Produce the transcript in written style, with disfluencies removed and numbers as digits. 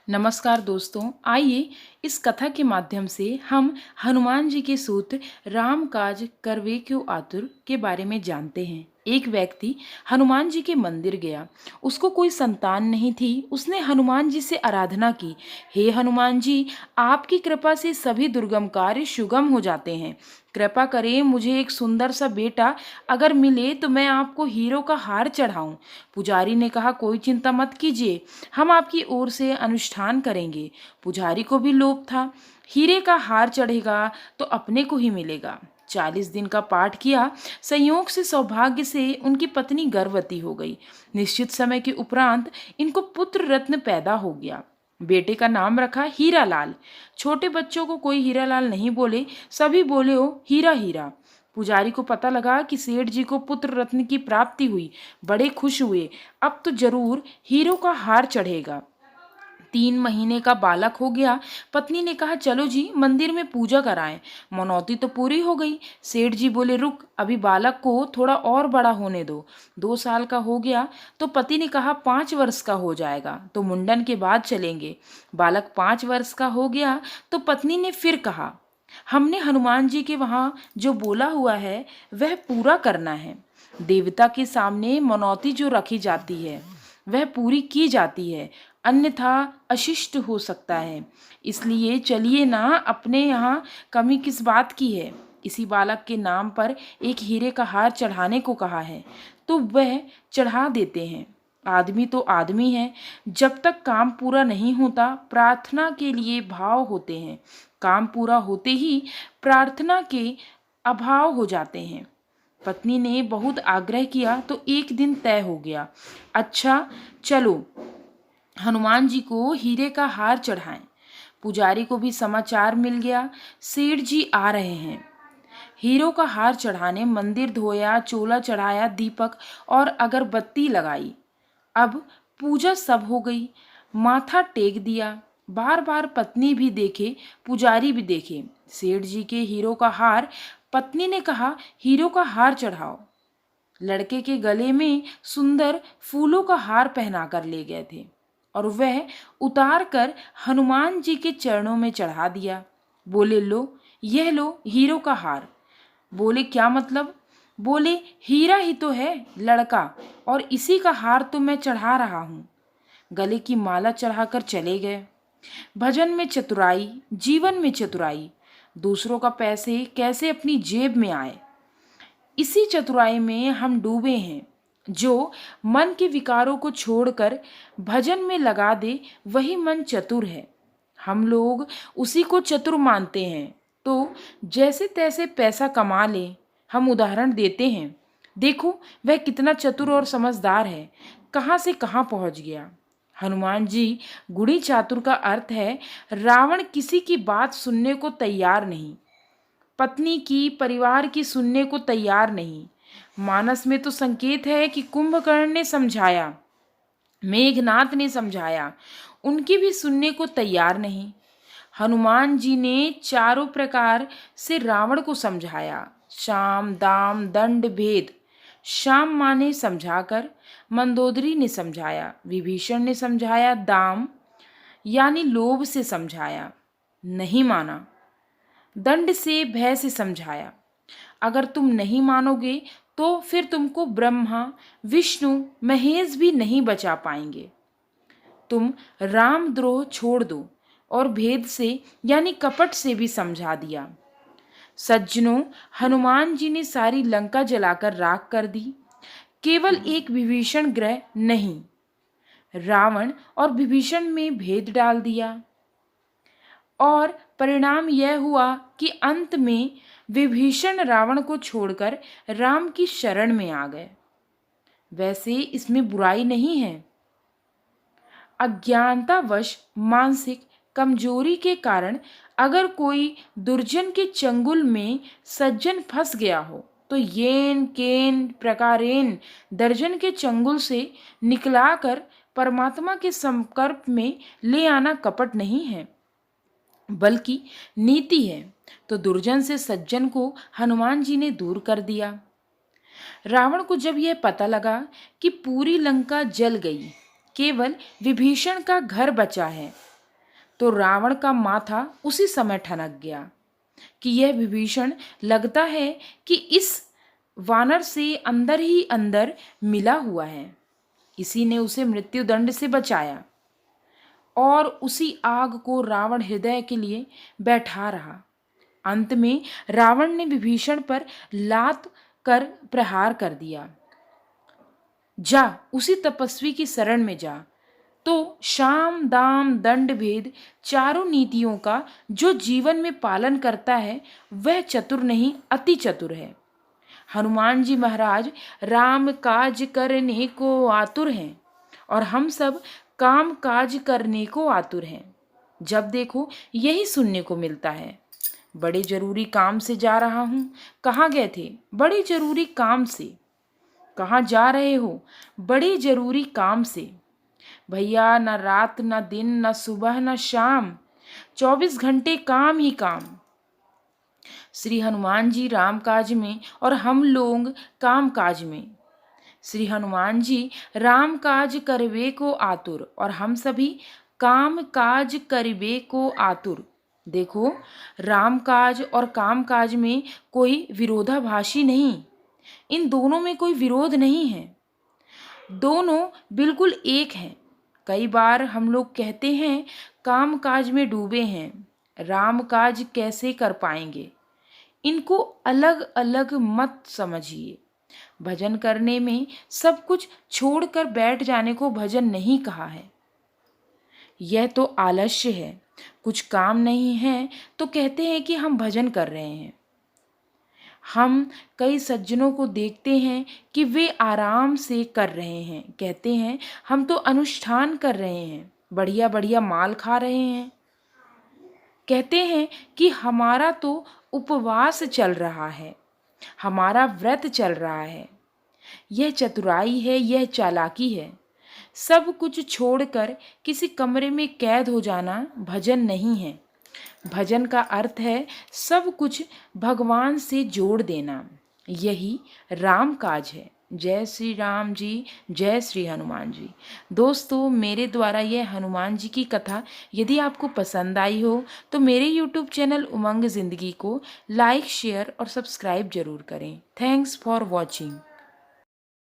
नमस्कार दोस्तों, आइए इस कथा के माध्यम से हम हनुमान जी के सूत्र राम काज करवे क्यों आतुर के बारे में जानते हैं। एक व्यक्ति हनुमान जी के मंदिर गया। उसको कोई संतान नहीं थी। उसने हनुमान जी से आराधना की, हे हनुमान जी, आपकी कृपा से सभी दुर्गम कार्य सुगम हो जाते हैं। कृपा करें, मुझे एक सुंदर सा बेटा अगर मिले तो मैं आपको हीरो का हार चढ़ाऊं। पुजारी ने कहा, कोई चिंता मत कीजिए, हम आपकी ओर से अनुष्ठान करेंगे। पुजारी को भी लोभ था, हीरे का हार चढ़ेगा तो अपने को ही मिलेगा। 40 दिन का पाठ किया। संयोग से सौभाग्य से उनकी पत्नी गर्भवती हो गई। निश्चित समय के उपरांत इनको पुत्र रत्न पैदा हो गया। बेटे का नाम रखा हीरा लाल। छोटे बच्चों को कोई हीरा लाल नहीं बोले, सभी बोले हो हीरा हीरा। पुजारी को पता लगा कि सेठ जी को पुत्र रत्न की प्राप्ति हुई। बड़े खुश हुए, अब तो जरूर हीरो का हार चढ़ेगा। 3 महीने का बालक हो गया। पत्नी ने कहा, चलो जी मंदिर में पूजा कराएं। मनौती तो पूरी हो गई। सेठ जी बोले, रुक, अभी बालक को थोड़ा और बड़ा होने दो। 2 साल का हो गया तो पति ने कहा 5 वर्ष का हो जाएगा तो मुंडन के बाद चलेंगे। बालक 5 वर्ष का हो गया तो पत्नी ने फिर कहा, हमने हनुमान जी के वहाँ जो बोला हुआ है वह पूरा करना है। देवता के सामने मनौती जो रखी जाती है वह पूरी की जाती है, अन्यथा अशिष्ट हो सकता है। इसलिए चलिए ना, अपने यहाँ कमी किस बात की है। इसी बालक के नाम पर एक हीरे का हार चढ़ाने को कहा है तो वह चढ़ा देते हैं। आदमी तो आदमी है, जब तक काम पूरा नहीं होता प्रार्थना के लिए भाव होते हैं। काम पूरा होते ही प्रार्थना के अभाव हो जाते हैं। पत्नी ने बहुत आग्रह किया तो एक दिन तय हो गया, अच्छा चलो हनुमान जी को हीरे का हार चढ़ाएं। पुजारी को भी समाचार मिल गया, सेठ जी आ रहे हैं। हीरो का हार चढ़ाने मंदिर धोया, चोला चढ़ाया, दीपक और अगरबत्ती लगाई। अब पूजा सब हो गई, माथा टेक दिया। बार बार पत्नी भी देखे, पुजारी भी देखे सेठ जी के हीरो का हार। पत्नी ने कहा, हीरो का हार चढ़ाओ। लड़के के गले में सुंदर फूलों का हार पहना कर ले गए थे और वह उतार कर हनुमान जी के चरणों में चढ़ा दिया। बोले, लो, यह लो हीरो का हार। बोले, क्या मतलब? बोले, हीरा ही तो है लड़का, और इसी का हार तो मैं चढ़ा रहा हूँ। गले की माला चढ़ाकर चले गए। भजन में चतुराई, जीवन में चतुराई। दूसरों का पैसे कैसे अपनी जेब में आए, इसी चतुराई में हम डूबे हैं। जो मन के विकारों को छोड़कर भजन में लगा दे वही मन चतुर है। हम लोग उसी को चतुर मानते हैं तो जैसे तैसे पैसा कमा ले। हम उदाहरण देते हैं, देखो वह कितना चतुर और समझदार है, कहाँ से कहाँ पहुँच गया। हनुमान जी गुणी चातुर का अर्थ है रावण किसी की बात सुनने को तैयार नहीं, पत्नी की, परिवार की सुनने को तैयार नहीं। मानस में तो संकेत है कि कुंभकर्ण ने समझाया, मेघनाथ ने समझाया, उनकी भी सुनने को तैयार नहीं। हनुमान जी ने चारों प्रकार से रावण को समझाया, शाम दाम दंड भेद। शाम माने समझाकर, मंदोदरी ने समझाया, विभीषण ने समझाया, दाम यानी लोभ से समझाया, नहीं माना। दंड से, भय से समझाया। अगर तुम नहीं मानोगे तो फिर तुमको ब्रह्मा, विष्णु, महेश भी नहीं बचा पाएंगे। तुम रामद्रोह छोड़ दो और भेद से यानी कपट से भी समझा दिया। सज्जनों, हनुमान जी ने सारी लंका जलाकर राख कर दी। केवल एक विभीषण ग्रह नहीं, रावण और विभीषण में भेद डाल दिया और परिणाम यह हुआ कि अंत में विभीषण रावण को छोड़कर राम की शरण में आ गए। वैसे इसमें बुराई नहीं है। अज्ञानतावश मानसिक कमजोरी के कारण अगर कोई दुर्जन के चंगुल में सज्जन फंस गया हो तो येन केन प्रकारेण दर्जन के चंगुल से निकलाकर परमात्मा के संपर्क में ले आना कपट नहीं है बल्कि नीति है। तो दुर्जन से सज्जन को हनुमान जी ने दूर कर दिया। रावण को जब यह पता लगा कि पूरी लंका जल गई, केवल विभीषण का घर बचा है, तो रावण का माथा उसी समय ठनक गया कि यह विभीषण लगता है कि इस वानर से अंदर ही अंदर मिला हुआ है। इसी ने उसे मृत्युदंड से बचाया और उसी आग को रावण हृदय के लिए बैठा रहा। अंत में रावण ने विभीषण पर लात कर प्रहार कर दिया। जा उसी तपस्वी की शरण में जा। तो शाम दाम दंड भेद चारों नीतियों का जो जीवन में पालन करता है वह चतुर नहीं अति चतुर है। हनुमान जी महाराज राम काज करने को आतुर हैं और हम सब काम काज करने को आतुर हैं। जब देखो यही सुनने को मिलता है। बड़े जरूरी काम से जा रहा हूँ। कहाँ गए थे? बड़े जरूरी काम से। कहाँ जा रहे हो? बड़े जरूरी काम से। भैया न रात न दिन न सुबह न शाम, 24 घंटे काम ही काम। श्री हनुमान जी राम काज में और हम लोग काम काज में। श्री हनुमान जी राम काज करवे को आतुर और हम सभी काम काज करवे को आतुर। देखो, राम काज और काम काज में कोई विरोधाभासी नहीं, इन दोनों में कोई विरोध नहीं है, दोनों बिल्कुल एक हैं। कई बार हम लोग कहते हैं काम काज में डूबे हैं, राम काज कैसे कर पाएंगे। इनको अलग अलग मत समझिए। भजन करने में सब कुछ छोड़कर बैठ जाने को भजन नहीं कहा है। यह तो आलस्य है। कुछ काम नहीं है तो कहते हैं कि हम भजन कर रहे हैं। हम कई सज्जनों को देखते हैं कि वे आराम से कर रहे हैं, कहते हैं हम तो अनुष्ठान कर रहे हैं, बढ़िया बढ़िया माल खा रहे हैं। कहते हैं कि हमारा तो उपवास चल रहा है, हमारा व्रत चल रहा है। यह चतुराई है, यह चालाकी है। सब कुछ छोड़कर किसी कमरे में कैद हो जाना भजन नहीं है। भजन का अर्थ है सब कुछ भगवान से जोड़ देना। यही राम काज है। जय श्री राम जी, जय श्री हनुमान जी। दोस्तों, मेरे द्वारा यह हनुमान जी की कथा यदि आपको पसंद आई हो तो मेरे YouTube चैनल उमंग ज़िंदगी को लाइक, शेयर और सब्सक्राइब जरूर करें। Thanks for watching.